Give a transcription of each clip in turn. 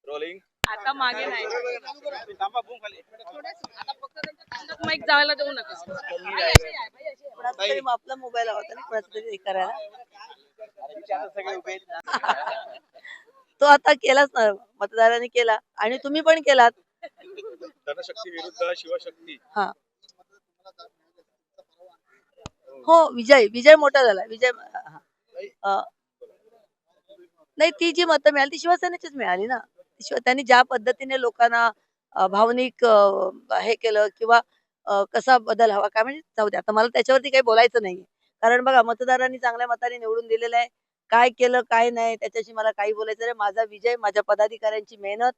Rolling आता मागे नाही माईक जायला देऊ नका. आपला मोबाईल हवा ना कोणाचा तरी हे करायला. तो आता केलाच ना, मतदारांनी केला आणि तुम्ही पण केलात. धनशक्ती विरुद्ध शिवशक्ती. हा हो, विजय मोठा झाला. विजय नाही, ती जी मतं मिळाली ती शिवसेनेचीच मिळाली ना. त्यांनी ज्या पद्धतीने लोकांना भावनिक हे केलं किंवा कसा बदल हवा काय म्हणजे जाऊ दे, आता मला त्याच्यावरती काही बोलायचं नाहीये. कारण बघा, मतदारांनी चांगल्या मताने निवडून दिलेलं आहे. काय केलं काय नाही त्याच्याशी मला काही बोलायचं नाही. माझा विजय, माझ्या पदाधिकाऱ्यांची मेहनत,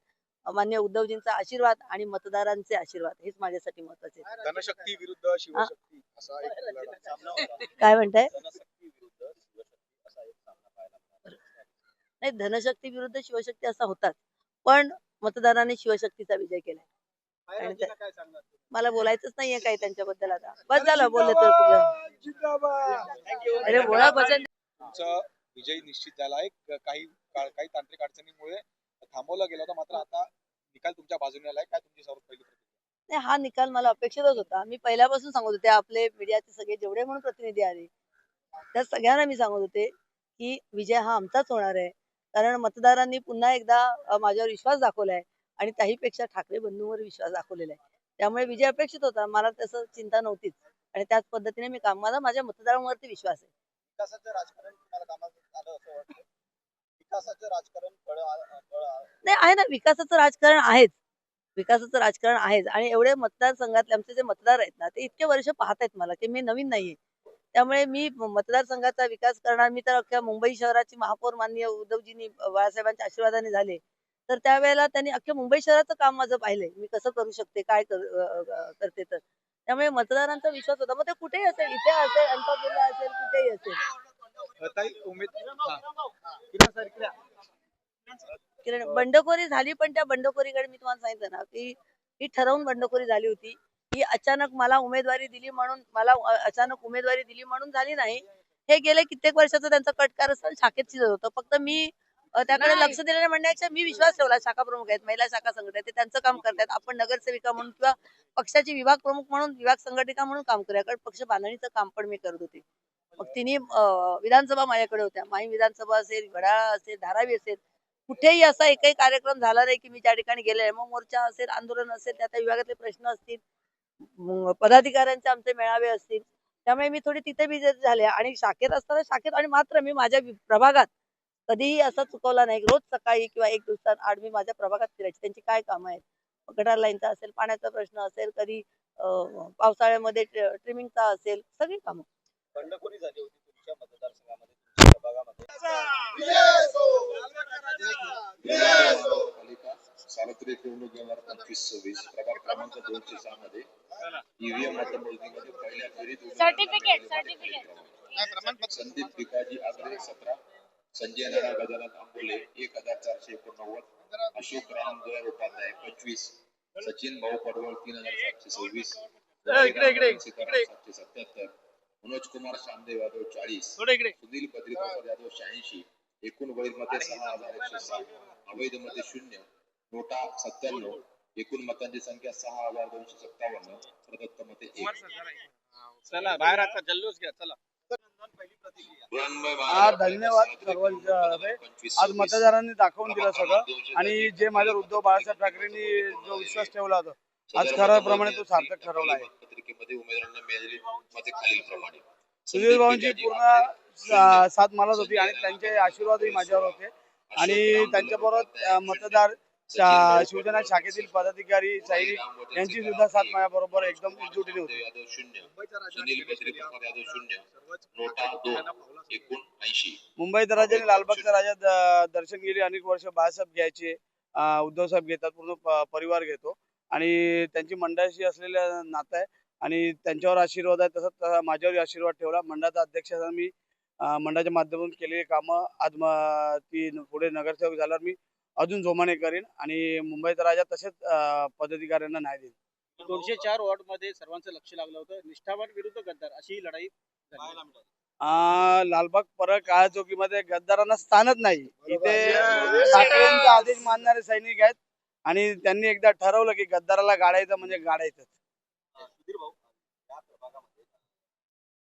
मान्य उद्धवजींचा आशीर्वाद आणि मतदारांचे आशीर्वाद हेच माझ्यासाठी महत्वाचे. धनशक्ती विरुद्ध शिवशक्ती असा एक सामना होता. काय म्हणताय? धनशक्ती विरुद्ध शिवशक्ती असा एक सामना पाहायला मिळाला. नाही, धनशक्ती विरुद्ध शिवशक्ती असा होताच, पण मतदारांनी शिवशक्तीचा विजय केलाय. मला बोलायचंच नाहीये काही त्यांच्याबद्दल. आता बस झालं, बोलले तर अरे बोला भजन. तुमचा विजय निश्चित झाला आहे. काही तांत्रिक अडचणीमुळे थांबवला गेला होता, मात्र आता निकाल तुमच्या बाजूने आलाय. काय तुमची सर्वात पहिली प्रतिक्रिया? नाही, हा निकाल मला अपेक्षितच होता. मी पहिल्यापासून सांगत होते, आपले मीडियाचे सगळे जेवढे म्हणून प्रतिनिधी आले त्या सगळ्यांना मी सांगत होते की विजय हा आमचाच होणार आहे. कारण मतदारांनी पुन्हा एकदा माझ्यावर विश्वास दाखवलाय आणि त्याहीपेक्षा ठाकरे बंधूंवर विश्वास दाखवलेला आहे. त्यामुळे विजय अपेक्षित होता, मला तसं चिंता नव्हतीच आणि त्याच पद्धतीने मी काम, मला माझ्या मतदारांवरती विश्वास आहे. विकासाचं राजकारण तुम्हाला कामात आलं असं वाटतं? विकासाचं राजकारण नाही, आहे ना, विकासाचं राजकारण आहेच. विकासाचं राजकारण आहेच आणि एवढे मतदारसंघातले आमचे जे मतदार आहेत ना, ते इतके वर्ष पाहत आहेत मला की मी नवीन नाहीये. त्यामुळे मी मतदारसंघाचा विकास करणार. मी तर अख्ख्या मुंबई शहराची महापौर माननीय उद्धवजींनी बाळासाहेबांच्या आशीर्वादाने झाले, तर त्यावेळेला त्यांनी अख्ख्या मुंबई शहराचं काम माझं पाहिलंय, मी कसं करू शकते, काय करते. तर त्यामुळे मतदारांचा विश्वास होता. मग ते कुठेही असेल, इथे असेल, अंतरजिल्हा असेल, कुठेही असेल. किरण, बंडखोरी झाली, पण त्या बंडखोरीकडे मी तुम्हाला सांगितलं ना की ही ठरवून बंडखोरी झाली होती. ही अचानक मला उमेदवारी दिली म्हणून झाली नाही. हे गेले कित्येक वर्षाचं त्यांचं कटकारस्थान शाखेत शिजत होतं. फक्त मी त्याकडे लक्ष दिलेलं म्हणण्यापेक्षा मी विश्वास ठेवला. शाखा प्रमुख आहेत, महिला शाखा संघटना, ते त्यांचं काम करतात. आपण नगरसेविका म्हणून किंवा पक्षाची विभाग प्रमुख म्हणून, विभाग संघटिका म्हणून काम करूया. कारण पक्ष बांधणीचं काम पण मी करत होते. मग तिन्ही विधानसभा माझ्याकडे होत्या. माही विधानसभा असेल, वडाळा असेल, धारावी असेल, कुठेही असा एकही कार्यक्रम झाला नाही की मी त्या ठिकाणी गेले. मग मोर्चा असेल, आंदोलन असेल, त्या त्या विभागातले प्रश्न असतील, पदाधिकाऱ्यांचे आमचे मेळावे असतील, त्यामुळे मी थोडी तिथे बिझी झाले. आणि शाखेत असताना शाखेत, आणि मात्र मी माझ्या प्रभागात कधीही असं चुकवला नाही. रोज सकाळी किंवा एक दिवसात आड मी माझ्या प्रभागात फिरायची. त्यांची काय कामं आहेत, गटार लाईनचा असेल, पाण्याचा प्रश्न असेल, कधी पावसाळ्यामध्ये ट्रिमिंगचा असेल, सगळी कामं. बंडखोरी झाली होती तुमच्या मतदारसंघामध्ये, तुमच्या प्रभागामध्ये. सार्वत्रिक निवडणूक 2025-26 प्रभाग क्रमांक 206 मध्ये ईव्हीएम मतमोजणीमध्ये पहिल्या फेरीत संदीप भिकाजी आगरे 17, संजय नाना गजानन आंबोले 1449, अशोक राम गौर उपाध्याय 25, सचिन भाऊ पडवळ 3726, 777, मनोज कुमार शामदेव यादव 40, सुनील बद्रीप्रसाद यादव 86, एकूण वैध मते 6107, अवैध मते 0, नोटा 97, एकूण मतांची संख्या 6257, प्रदत्त मते 1. चला बाहेर आता जल्लोष घ्या. चला धन्यवाद सर्वांचे. आज मतदारांनी दाखवून दिलं सगळं आणि जे माझ्यावर उद्धव बाळासाहेब ठाकरेंनी जो विश्वास ठेवला होता, आज खऱ्याप्रमाणे तो सार्थक ठरवला आहे. पत्रिकेमध्ये उमेदवारांना मिळालेली मते खालीलप्रमाणे. सुनील भाऊंची पूर्ण साथ मलाच होती आणि त्यांचे आशीर्वादही माझ्यावर होते. आणि त्यांच्याबरोबर मतदार, शिवसेना शाखेतील पदाधिकारी, सैनिक यांची सुद्धा साथ माझ्या बरोबर एकदम एकजुटीने होती. मुंबईत राजाने लालबागचा राजा दर्शन गेली अनेक वर्ष बाळासाहेब घ्यायचे, उद्धव साहेब घेतात, पूर्ण परिवार घेतो आणि त्यांची मंडळाशी असलेलं नातं आहे आणि त्यांच्यावर आशीर्वाद आहे. तसंच माझ्यावर आशीर्वाद ठेवला. मंडळाचा अध्यक्ष मी मंडळाच्या माध्यमातून केलेली कामं आज ती पुढे नगरसेवक झाल्यावर मी अजून जोमाने करेन आणि मुंबईचा राजा तसेच पदाधिकाऱ्यांना न्याय देईल. 204 वॉर्ड मध्ये सर्वांचं लक्ष लागलं होतं. निष्ठावान विरुद्ध गद्दार अशी लढाई झाली. लालबाग परळ काळा चौकीमध्ये गद्दारांना स्थानच नाही. इथे ठाकरेंचा आदेश मानणारे सैनिक आहेत आणि त्यांनी एकदा ठरवलं की गद्दाराला गाडायचं म्हणजे गाडायचं. सुधीर भाऊ या प्रभागामध्ये लालबाग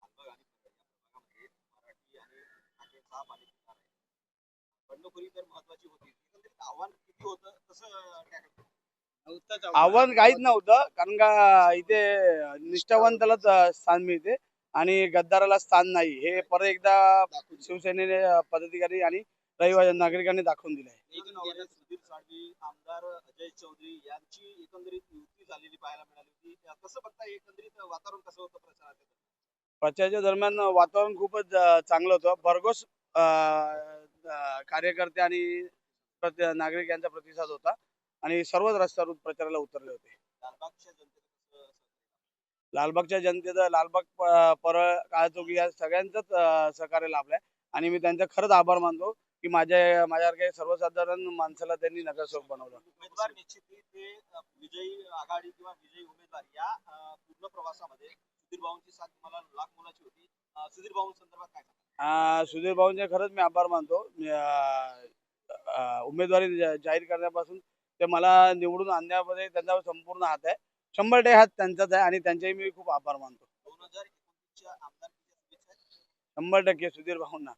आणि परळ या प्रभागामध्ये मराठी आणि ठाकरे सहा मालिकेदार आहेत. बंडखोरी तर महत्वाची होती. एकंदरीत आव्हान किती होतं कसं tackle केलं? आव्हान काहीच नव्हतं, कारण का इथे निष्ठावंतालाच स्थान मिळते आणि गद्दाराला स्थान नाही, हे परत एकदा शिवसेनेने पदाधिकारी आणि रहिवासी नागरिकांनी दाखवून दिलं आहे. एक नाव आहे सुधीर साळवी, आमदार अजय चौधरी यांची एकंदरीत युती झालेली पाहायला मिळाली होती. कसं बघता एकंदरीत वातावरण कसं होतं प्रचारात? प्रचाराच्या दरम्यान वातावरण खूपच चांगलं होतं. भरघोस कार्यकर्ते आणि नागरिक यांचा प्रतिसाद होता आणि सर्वच रस्त्यावर प्रचाराला उतरले होते. लालबागच्या जनतेचं कसं लालबागच्या जनतेचं लालबाग परळ काळचौकी या सगळ्यांचंच सहकार्य लाभलंय आणि मी त्यांचा खरंच आभार मानतो की माझ्यासारख्या सर्वसाधारण माणसाला त्यांनी नगरसेवक बनवलं. उमेदवार निश्चिती ते विजयी आघाडी किंवा विजयी उमेदवार या पूर्ण प्रवासामध्ये सुधीर भाऊंची साथ तुम्हाला लाख मोलाची होती. सुधीर भाऊ संदर्भात काय सांगाल? सुधीर भाऊंचे खरंच मी आभार मानतो. उमेदवारी जाहीर करण्यापासून ते मला निवडून आणण्यामध्ये त्यांचा संपूर्ण हात आहे. 100% हात त्यांचाच आहे आणि त्यांचेही मी खूप आभार मानतो. 2029च्या आमदारकीच्या शुभेच्छा. 100% सुधीर भाऊंना.